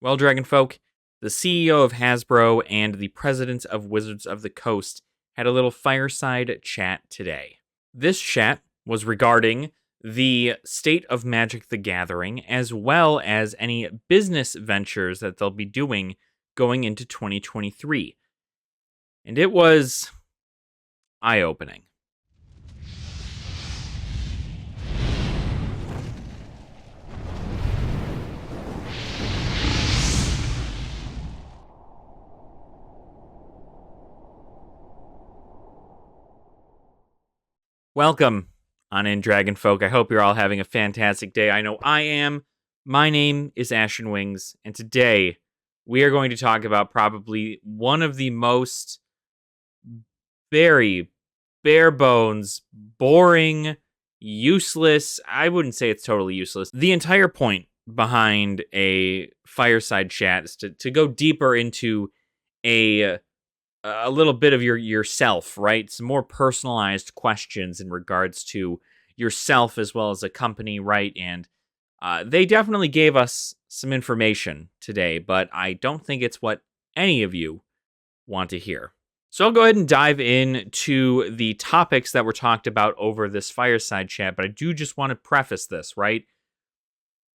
Well, Dragonfolk, the CEO of Hasbro and the president of Wizards of the Coast had a little fireside chat today. This chat was regarding the state of Magic the Gathering, as well as any business ventures that they'll be doing going into 2023. And it was eye-opening. Welcome on in, Dragonfolk. I hope you're all having a fantastic day. I know I am. My name is Ashen Wings, and today we are going to talk about probably one of the most very bare bones, boring, useless. I wouldn't say it's totally useless. The entire point behind a fireside chat is to go deeper into a little bit of yourself, right? Some more personalized questions in regards to yourself as well as a company, right? And they definitely gave us some information today, but I don't think it's what any of you want to hear. So I'll go ahead and dive into the topics that were talked about over this fireside chat, but I do just want to preface this, right?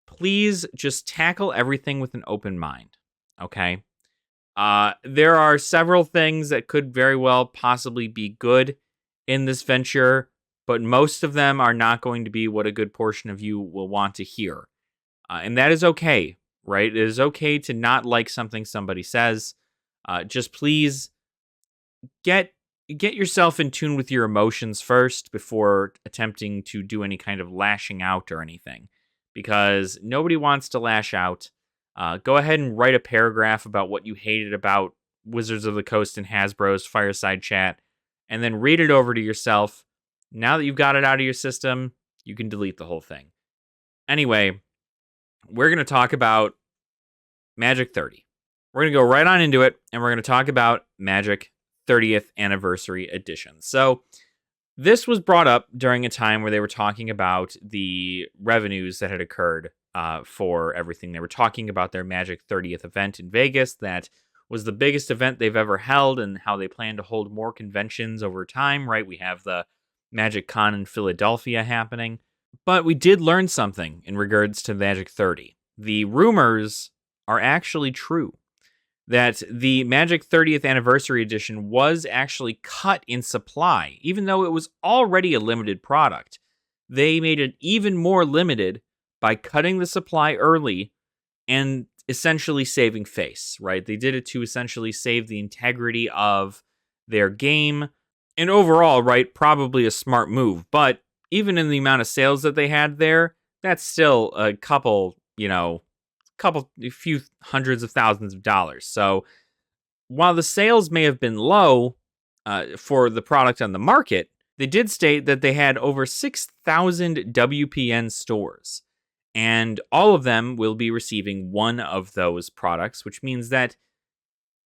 Please just tackle everything with an open mind, okay? There are several things that could very well possibly be good in this venture, but most of them are not going to be what a good portion of you will want to hear. And that is okay, right? It is okay to not like something somebody says. Just please get yourself in tune with your emotions first before attempting to do any kind of lashing out or anything, because nobody wants to lash out. Go ahead and write a paragraph about what you hated about Wizards of the Coast and Hasbro's fireside chat, and then read it over to yourself. Now that you've got it out of your system, you can delete the whole thing. Anyway, we're going to talk about Magic 30. We're going to go right on into it, and we're going to talk about Magic 30th Anniversary Edition. So, this was brought up during a time where they were talking about the revenues that had occurred for everything. They were talking about their Magic 30th event in Vegas. That was the biggest event they've ever held, and how they plan to hold more conventions over time, right? We have the Magic Con in Philadelphia happening. But we did learn something in regards to Magic 30. The rumors are actually true. That the Magic 30th Anniversary Edition was actually cut in supply, even though it was already a limited product. They made it even more limited by cutting the supply early and essentially saving face, right? They did it to essentially save the integrity of their game. And overall, right, probably a smart move. But even in the amount of sales that they had there, that's still a couple, a few hundreds of thousands of dollars. So while the sales may have been low for the product on the market, they did state that they had over 6,000 WPN stores, and all of them will be receiving one of those products, which means that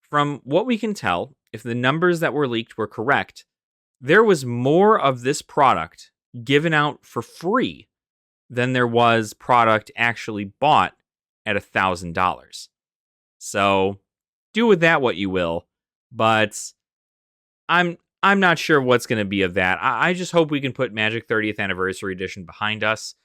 from what we can tell, if the numbers that were leaked were correct, there was more of this product given out for free than there was product actually bought at $1,000. So do with that what you will, but I'm not sure what's going to be of that. I just hope we can put Magic 30th Anniversary Edition behind us,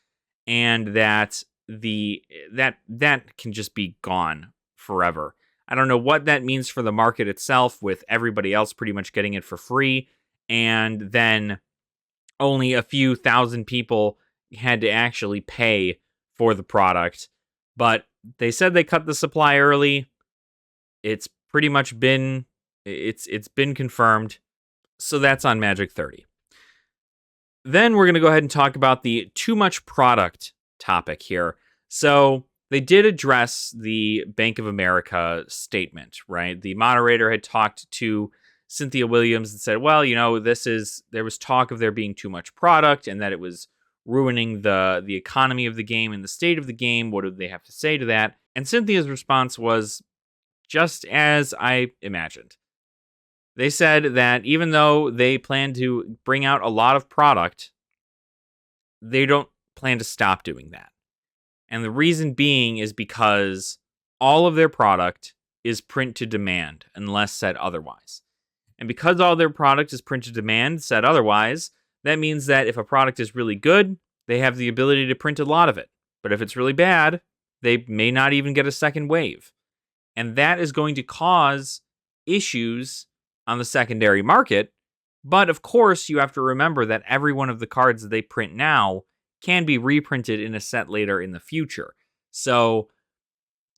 and that that can just be gone forever. I don't know what that means for the market itself, with everybody else pretty much getting it for free, and then only a few thousand people had to actually pay for the product. But they said they cut the supply early. It's pretty much been been confirmed. So that's on Magic 30. Then we're going to go ahead and talk about the too much product topic here. So they did address the Bank of America statement, right? The moderator had talked to Cynthia Williams and said, well, there was talk of there being too much product and that it was ruining the economy of the game and the state of the game. What do they have to say to that? And Cynthia's response was just as I imagined. They said that even though they plan to bring out a lot of product, they don't plan to stop doing that. And the reason being is because all of their product is print to demand unless said otherwise. And because all their product is print to demand, said otherwise, that means that if a product is really good, they have the ability to print a lot of it. But if it's really bad, they may not even get a second wave. And that is going to cause issues on the secondary market. But of course, you have to remember that every one of the cards that they print now can be reprinted in a set later in the future. So,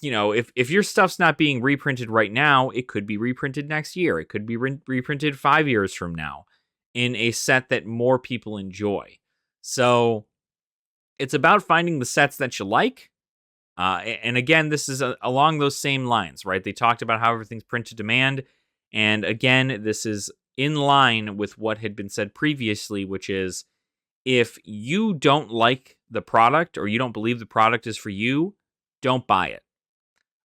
if your stuff's not being reprinted right now, it could be reprinted next year. It could be reprinted 5 years from now in a set that more people enjoy. So it's about finding the sets that you like. And again, this is along those same lines, right? They talked about how everything's print to demand. And again, this is in line with what had been said previously, which is if you don't like the product or you don't believe the product is for you, don't buy it.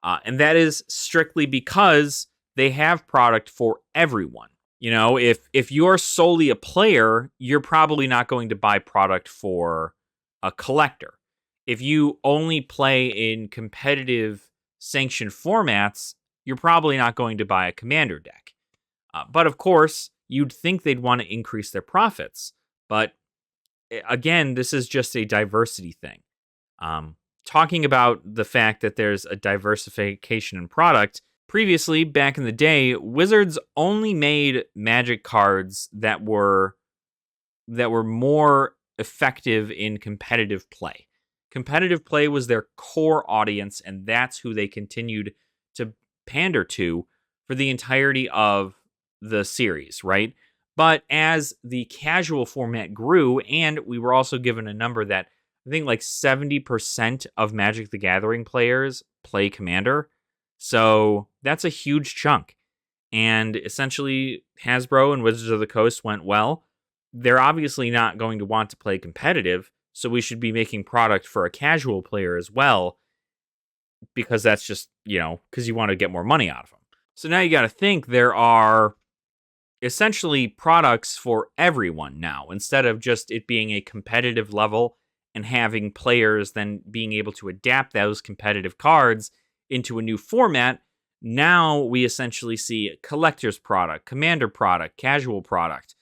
And that is strictly because they have product for everyone. If you're solely a player, you're probably not going to buy product for a collector. If you only play in competitive sanctioned formats, you're probably not going to buy a commander deck. But of course, you'd think they'd want to increase their profits. But again, this is just a diversity thing. Talking about the fact that there's a diversification in product, previously, back in the day, Wizards only made Magic cards that were more effective in competitive play. Competitive play was their core audience, and that's who they continued to pander to for the entirety of the series, right? But as the casual format grew, and we were also given a number that I think like 70% of Magic the Gathering players play Commander. So that's a huge chunk. And essentially, Hasbro and Wizards of the Coast went, well, they're obviously not going to want to play competitive, so we should be making product for a casual player as well, because that's just, because you want to get more money out of them. So now you got to think there are essentially products for everyone now, instead of just it being a competitive level and having players then being able to adapt those competitive cards into a new format. Now we essentially see collector's product, commander product, casual product,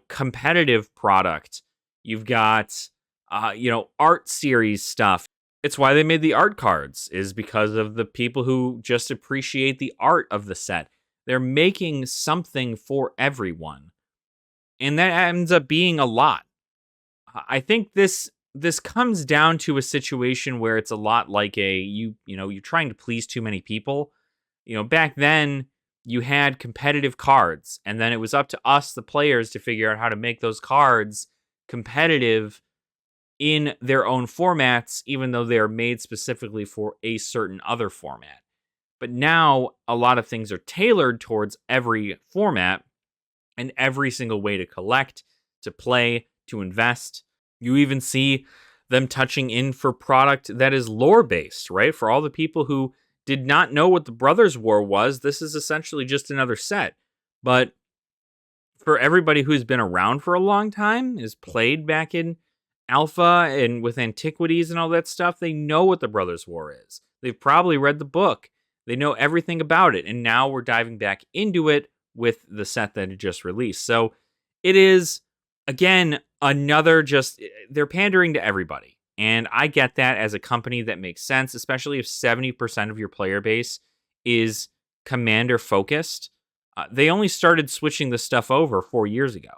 competitive product. You've got, art series stuff. It's why they made the art cards, is because of the people who just appreciate the art of the set. They're making something for everyone. And that ends up being a lot. I think this comes down to a situation where it's a lot like you're trying to please too many people. Back then you had competitive cards, and then it was up to us, the players, to figure out how to make those cards competitive in their own formats, even though they're made specifically for a certain other format. But now a lot of things are tailored towards every format and every single way to collect, to play, to invest. You even see them touching in for product that is lore-based, right? For all the people who did not know what the Brothers War was, this is essentially just another set. But for everybody who's been around for a long time, is played back in Alpha and with Antiquities and all that stuff, they know what the Brothers War is. They've probably read the book. They know everything about it. And now we're diving back into it with the set that it just released. So it is, again, they're pandering to everybody. And I get that as a company that makes sense, especially if 70% of your player base is Commander focused. They only started switching this stuff over 4 years ago.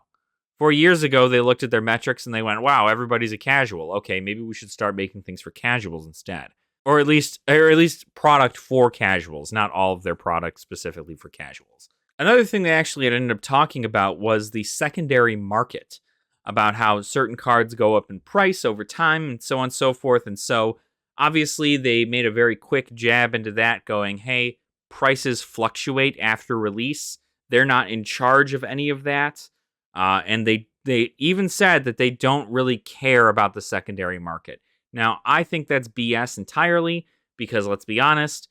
4 years ago, they looked at their metrics and they went, wow, everybody's a casual. Okay, maybe we should start making things for casuals instead. Or at least product for casuals, not all of their products specifically for casuals. Another thing they actually had ended up talking about was the secondary market, about how certain cards go up in price over time and so on and so forth. And so obviously they made a very quick jab into that, going, hey, prices fluctuate after release. They're not in charge of any of that. And they even said that they don't really care about the secondary market. Now, I think that's BS entirely, because let's be honest,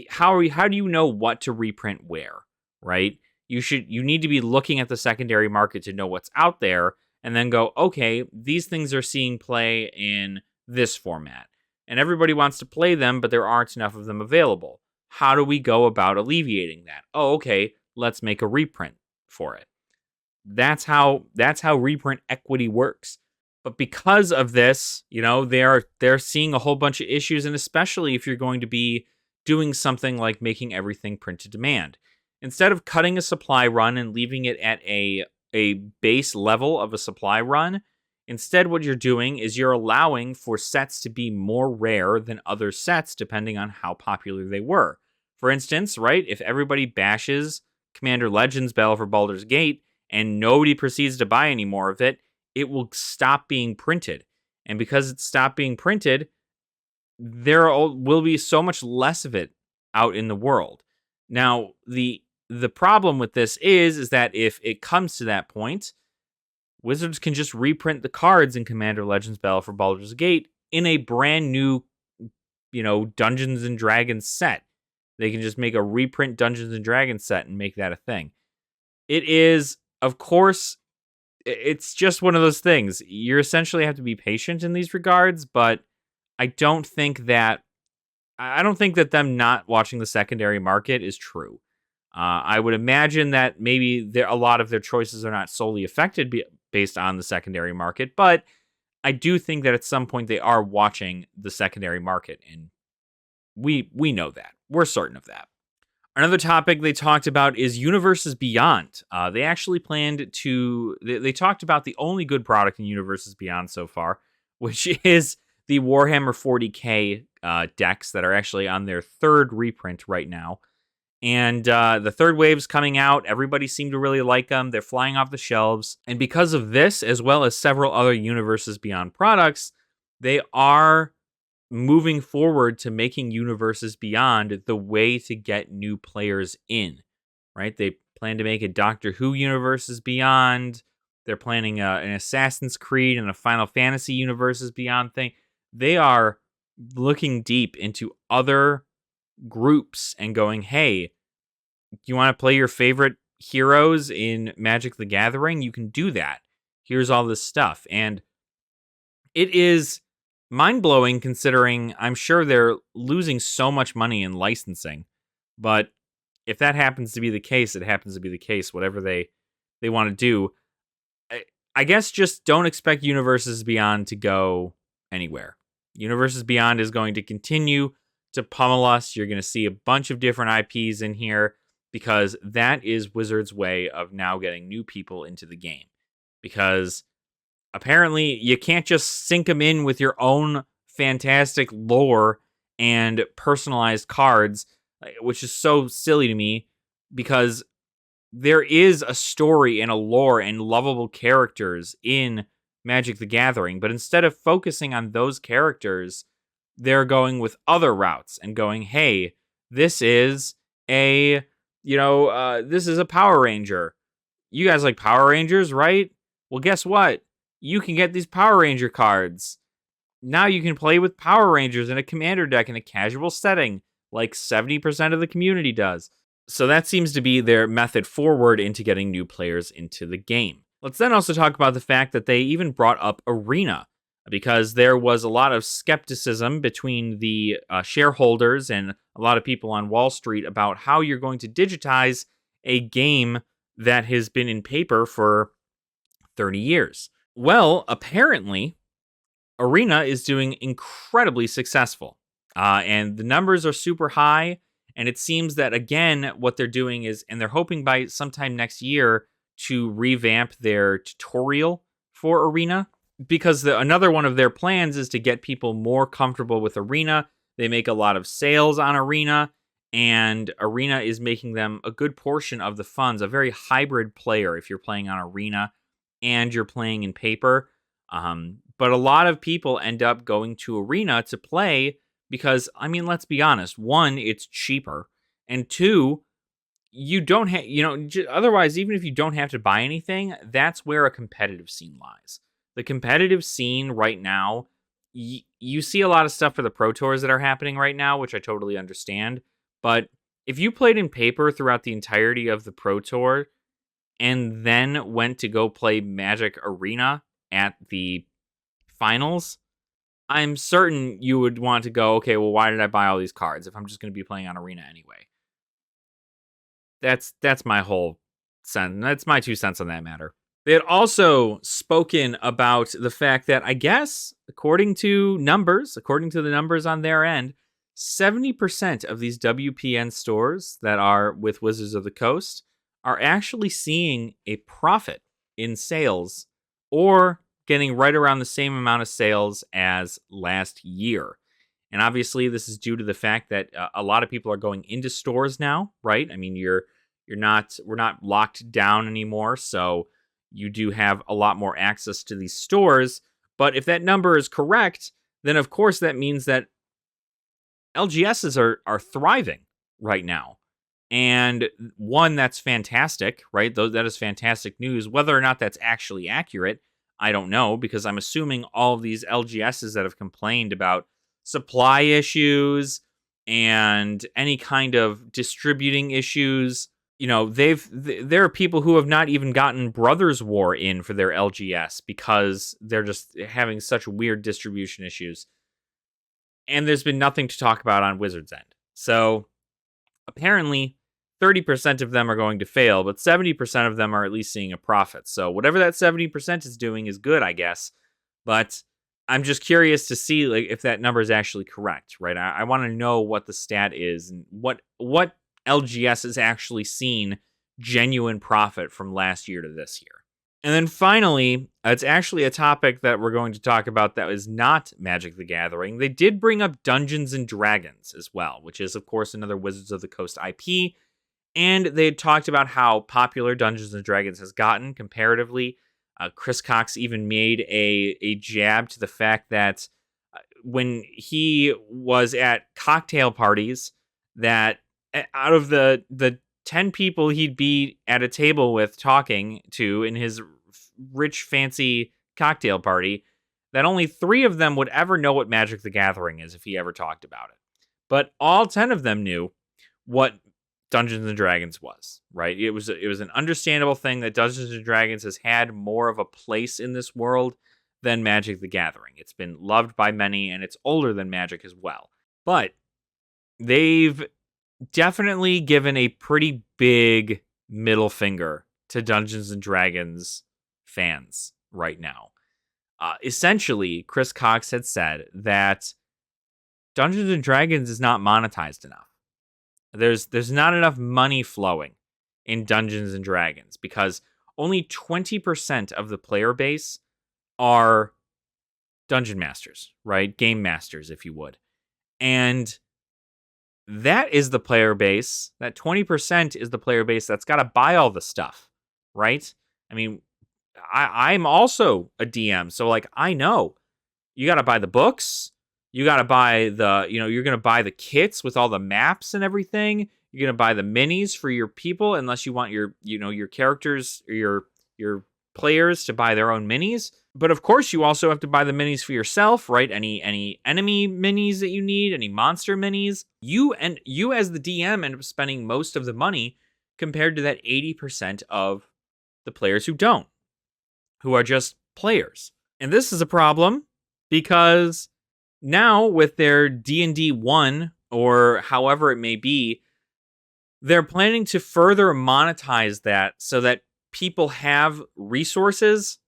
how do you know what to reprint where, right? You need to be looking at the secondary market to know what's out there, and then go, okay, these things are seeing play in this format. and everybody wants to play them, but there aren't enough of them available. How do we go about alleviating that? Oh, okay, let's make a reprint for it. That's how reprint equity works. But because of this, they're seeing a whole bunch of issues, and especially if you're going to be doing something like making everything print to demand. Instead of cutting a supply run and leaving it at a base level of a supply run, instead what you're doing is you're allowing for sets to be more rare than other sets depending on how popular they were. For instance, right, if everybody bashes Commander Legends Battle for Baldur's Gate and nobody proceeds to buy any more of it, it will stop being printed. And because it stopped being printed, there will be so much less of it out in the world. Now, the problem with this is that if it comes to that point, Wizards can just reprint the cards in Commander Legends Battle for Baldur's Gate in a brand new, Dungeons and Dragons set. They can just make a reprint Dungeons and Dragons set and make that a thing. It is, of course, it's just one of those things. You essentially have to be patient in these regards, but I don't think that them not watching the secondary market is true. I would imagine that maybe a lot of their choices are not solely affected based on the secondary market, but I do think that at some point they are watching the secondary market, and we know that. We're certain of that. Another topic they talked about is Universes Beyond. They actually planned to... They talked about the only good product in Universes Beyond so far, which is the Warhammer 40k decks that are actually on their third reprint right now. And the third wave's coming out. Everybody seemed to really like them. They're flying off the shelves. And because of this, as well as several other Universes Beyond products, they are moving forward to making Universes Beyond the way to get new players in, right? They plan to make a Doctor Who Universes Beyond. They're planning an Assassin's Creed and a Final Fantasy Universes Beyond thing. They are looking deep into other groups and going, hey, you want to play your favorite heroes in Magic the Gathering? You can do that. Here's all this stuff. And it is mind-blowing considering I'm sure they're losing so much money in licensing. But if that happens to be the case, it happens to be the case, whatever they want to do. I guess just don't expect Universes Beyond to go anywhere. Universes Beyond is going to continue to pummel us. You're going to see a bunch of different IPs in here because that is Wizards' way of now getting new people into the game. Because apparently you can't just sync them in with your own fantastic lore and personalized cards, which is so silly to me because there is a story and a lore and lovable characters in Magic the Gathering, but instead of focusing on those characters, they're going with other routes and going, hey, this is a Power Ranger. You guys like Power Rangers, right? Well, guess what? You can get these Power Ranger cards. Now you can play with Power Rangers in a commander deck in a casual setting, like 70% of the community does. So that seems to be their method forward into getting new players into the game. Let's then also talk about the fact that they even brought up Arena, because there was a lot of skepticism between the shareholders and a lot of people on Wall Street about how you're going to digitize a game that has been in paper for 30 years. Well, apparently, Arena is doing incredibly successful, and the numbers are super high. And it seems that, again, what they're doing is, and they're hoping by sometime next year to revamp their tutorial for Arena, because another one of their plans is to get people more comfortable with Arena. They make a lot of sales on Arena, and Arena is making them a good portion of the funds, a very hybrid player if you're playing on Arena and you're playing in paper. But a lot of people end up going to Arena to play because, I mean, let's be honest. One, it's cheaper. And two, you don't have, otherwise, even if you don't have to buy anything, that's where a competitive scene lies. The competitive scene right now, you see a lot of stuff for the Pro Tours that are happening right now, which I totally understand. But if you played in paper throughout the entirety of the Pro Tour and then went to go play Magic Arena at the finals, I'm certain you would want to go, okay, well, why did I buy all these cards if I'm just going to be playing on Arena anyway? That's my whole sense. That's my 2 cents on that matter. They had also spoken about the fact that, I guess, according to the numbers on their end, 70% of these WPN stores that are with Wizards of the Coast are actually seeing a profit in sales or getting right around the same amount of sales as last year. And obviously, this is due to the fact that a lot of people are going into stores now, right? I mean, we're not locked down anymore, so you do have a lot more access to these stores. But if that number is correct, then of course that means that LGSs are thriving right now. And one, that's fantastic, right? That is fantastic news. Whether or not that's actually accurate, I don't know, because I'm assuming all of these LGSs that have complained about supply issues and any kind of distributing issues, there are people who have not even gotten Brothers War in for their LGS because they're just having such weird distribution issues. And there's been nothing to talk about on Wizards' end. So apparently 30% of them are going to fail, but 70% of them are at least seeing a profit. So whatever that 70% is doing is good, I guess. But I'm just curious to see if that number is actually correct, right? I want to know what the stat is and what LGS has actually seen genuine profit from last year to this year. And then finally, it's actually a topic that we're going to talk about that is not Magic the Gathering. They did bring up Dungeons and Dragons as well, which is, of course, another Wizards of the Coast IP. And they had talked about how popular Dungeons and Dragons has gotten comparatively. Chris Cox even made a jab to the fact that when he was at cocktail parties, that out of the 10 people he'd be at a table with talking to in his rich, fancy cocktail party, that only 3 of them would ever know what Magic the Gathering is if he ever talked about it. But all 10 of them knew what Dungeons and Dragons was, right? It was an understandable thing that Dungeons and Dragons has had more of a place in this world than Magic the Gathering. It's been loved by many, and it's older than Magic as well. But they've definitely given a pretty big middle finger to Dungeons and Dragons fans right now. Essentially, Chris Cox had said that Dungeons and Dragons is not monetized enough. There's not enough money flowing in Dungeons and Dragons because only 20% of the player base are dungeon masters, right? Game masters, if you would. And that is the player base, that 20% is the player base that's got to buy all the stuff, right? I mean, I'm also a DM, so I know you got to buy the books, you got to buy you're going to buy the kits with all the maps and everything. You're going to buy the minis for your people, unless you want your characters or your players to buy their own minis. But of course, you also have to buy the minis for yourself, right? Any enemy minis that you need, any monster minis. You as the DM end up spending most of the money compared to that 80% of the players who are just players. And this is a problem because now with their D&D 1 or however it may be, they're planning to further monetize that so that people have resources,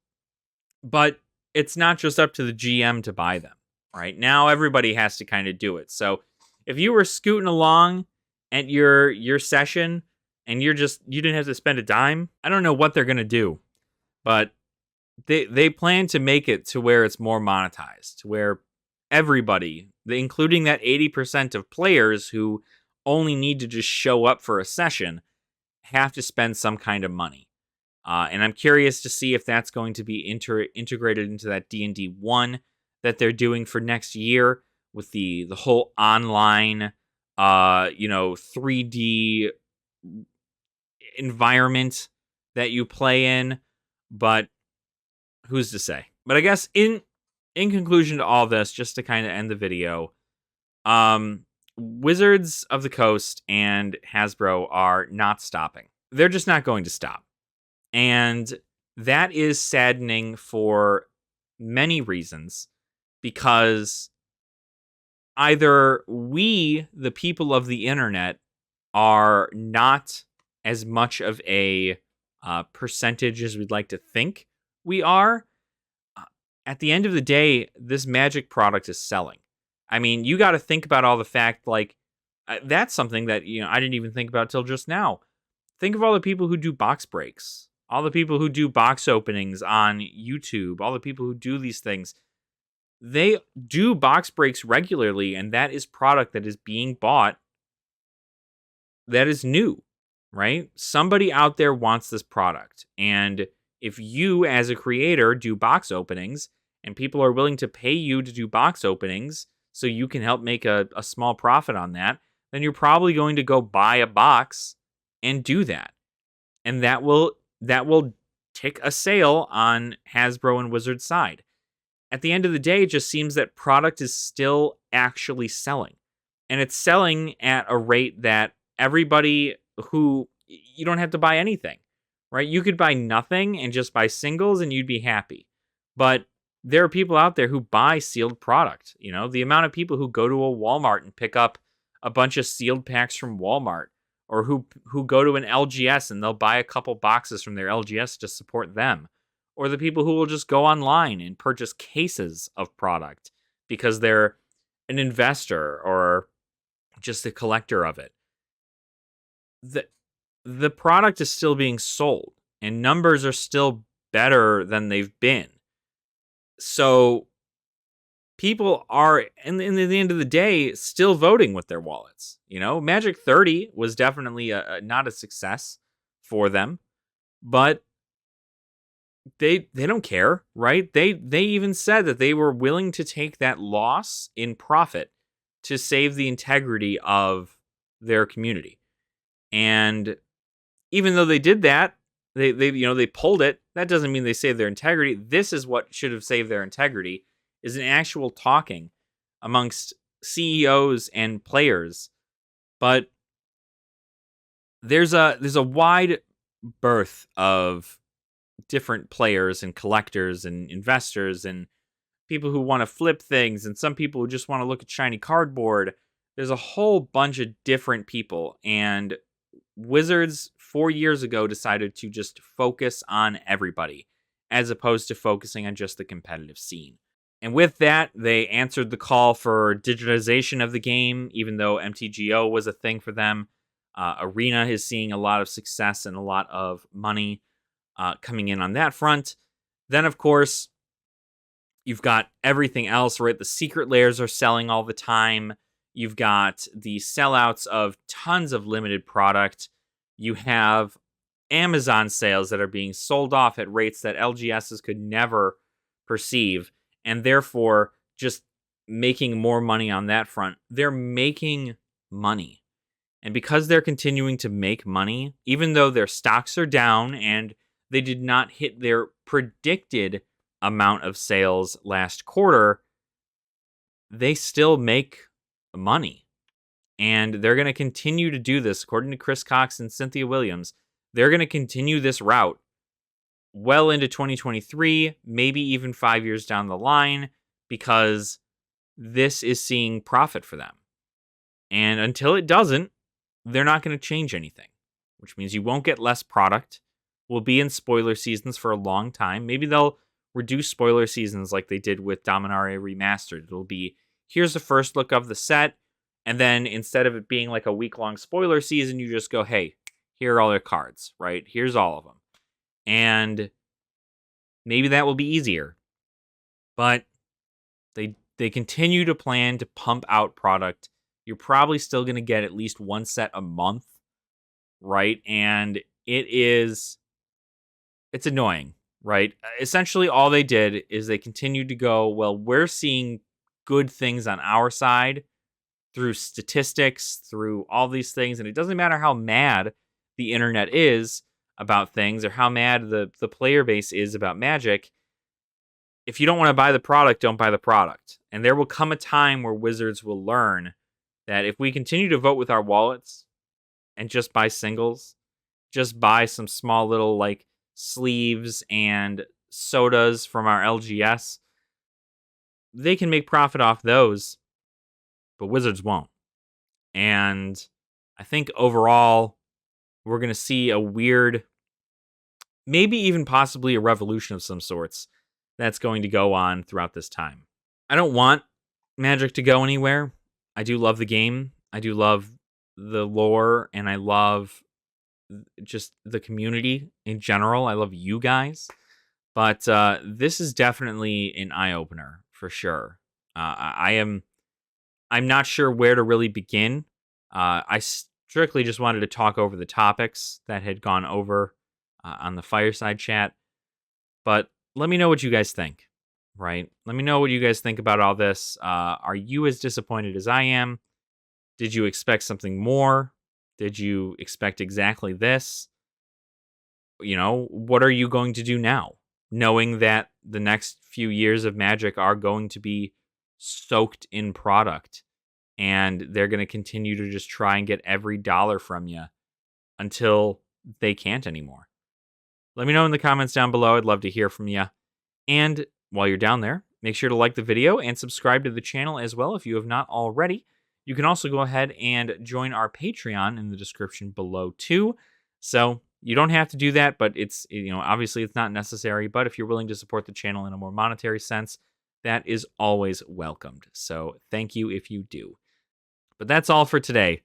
but it's not just up to the GM to buy them, right? Now everybody has to kind of do it. So if you were scooting along at your session and you didn't have to spend a dime, I don't know what they're going to do, but they plan to make it to where it's more monetized, to where everybody, including that 80% of players who only need to just show up for a session, have to spend some kind of money. And I'm curious to see if that's going to be integrated into that D&D 1 that they're doing for next year with the whole online 3D environment that you play in. But who's to say? But I guess in conclusion to all this, just to kind of end the video, Wizards of the Coast and Hasbro are not stopping. They're just not going to stop. And that is saddening for many reasons, because either we, the people of the internet, are not as much of a percentage as we'd like to think we are. At the end of the day, this Magic product is selling. I mean, you got to think about all the fact, like, that's something that, I didn't even think about till just now. Think of all the people who do box breaks, all the people who do box openings on YouTube, all the people who do these things. They do box breaks regularly, and that is product that is being bought that is new, right? Somebody out there wants this product. And if you, as a creator, do box openings and people are willing to pay you to do box openings so you can help make a small profit on that, then you're probably going to go buy a box and do that. And that will tick a sale on Hasbro and Wizards' side. At the end of the day, it just seems that product is still actually selling. And it's selling at a rate that everybody who, you don't have to buy anything, right? You could buy nothing and just buy singles and you'd be happy. But there are people out there who buy sealed product. The amount of people who go to a Walmart and pick up a bunch of sealed packs from Walmart, or who go to an LGS and they'll buy a couple boxes from their LGS to support them, or the people who will just go online and purchase cases of product because they're an investor or just a collector of it. The product is still being sold and numbers are still better than they've been. So people are, in the end of the day, still voting with their wallets. Magic 30 was definitely not a success for them, but they don't care, right? They even said that they were willing to take that loss in profit to save the integrity of their community. And even though they did that, they pulled it. That doesn't mean they saved their integrity. This is what should have saved their integrity, is an actual talking amongst CEOs and players. But there's a wide berth of different players and collectors and investors and people who want to flip things and some people who just want to look at shiny cardboard. There's a whole bunch of different people, and Wizards 4 years ago decided to just focus on everybody as opposed to focusing on just the competitive scene. And with that, they answered the call for digitization of the game, even though MTGO was a thing for them. Arena is seeing a lot of success and a lot of money coming in on that front. Then, of course, you've got everything else, right? The secret layers are selling all the time. You've got the sellouts of tons of limited product. You have Amazon sales that are being sold off at rates that LGSs could never perceive, and therefore just making more money on that front. They're making money. And because they're continuing to make money, even though their stocks are down and they did not hit their predicted amount of sales last quarter, they still make money. And they're going to continue to do this. According to Chris Cox and Cynthia Williams, they're going to continue this route well into 2023, maybe even 5 years down the line, because this is seeing profit for them. And until it doesn't, they're not going to change anything, which means you won't get less product. We'll be in spoiler seasons for a long time. Maybe they'll reduce spoiler seasons like they did with Dominaria Remastered. It'll be, here's the first look of the set, and then instead of it being like a week-long spoiler season, you just go, hey, here are all their cards, right? Here's all of them. And maybe that will be easier. But they continue to plan to pump out product. You're probably still going to get at least one set a month, right? And it's annoying, right? Essentially, all they did is they continued to go, well, we're seeing good things on our side through statistics, through all these things, and it doesn't matter how mad the internet is about things or how mad the player base is about Magic. If you don't want to buy the product, don't buy the product. And there will come a time where Wizards will learn that if we continue to vote with our wallets and just buy singles, just buy some small little like sleeves and sodas from our LGS, they can make profit off those, but Wizards won't. And I think overall, we're going to see a weird, maybe even possibly a revolution of some sorts that's going to go on throughout this time. I don't want Magic to go anywhere. I do love the game. I do love the lore, and I love just the community in general. I love you guys. But this is definitely an eye-opener for sure. I'm not sure where to really begin. I strictly just wanted to talk over the topics that had gone over on the Fireside chat. But let me know what you guys think, right? Let me know what you guys think about all this. Are you as disappointed as I am? Did you expect something more? Did you expect exactly this? You know, what are you going to do now? Knowing that the next few years of Magic are going to be soaked in product, and they're going to continue to just try and get every dollar from you until they can't anymore. Let me know in the comments down below. I'd love to hear from you. And while you're down there, make sure to like the video and subscribe to the channel as well if you have not already. You can also go ahead and join our Patreon in the description below too. So you don't have to do that, but it's, obviously it's not necessary. But if you're willing to support the channel in a more monetary sense, that is always welcomed. So thank you if you do. But that's all for today.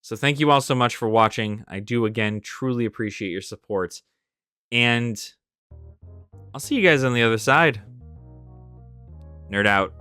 So thank you all so much for watching. I do, again, truly appreciate your support. And I'll see you guys on the other side. Nerd out.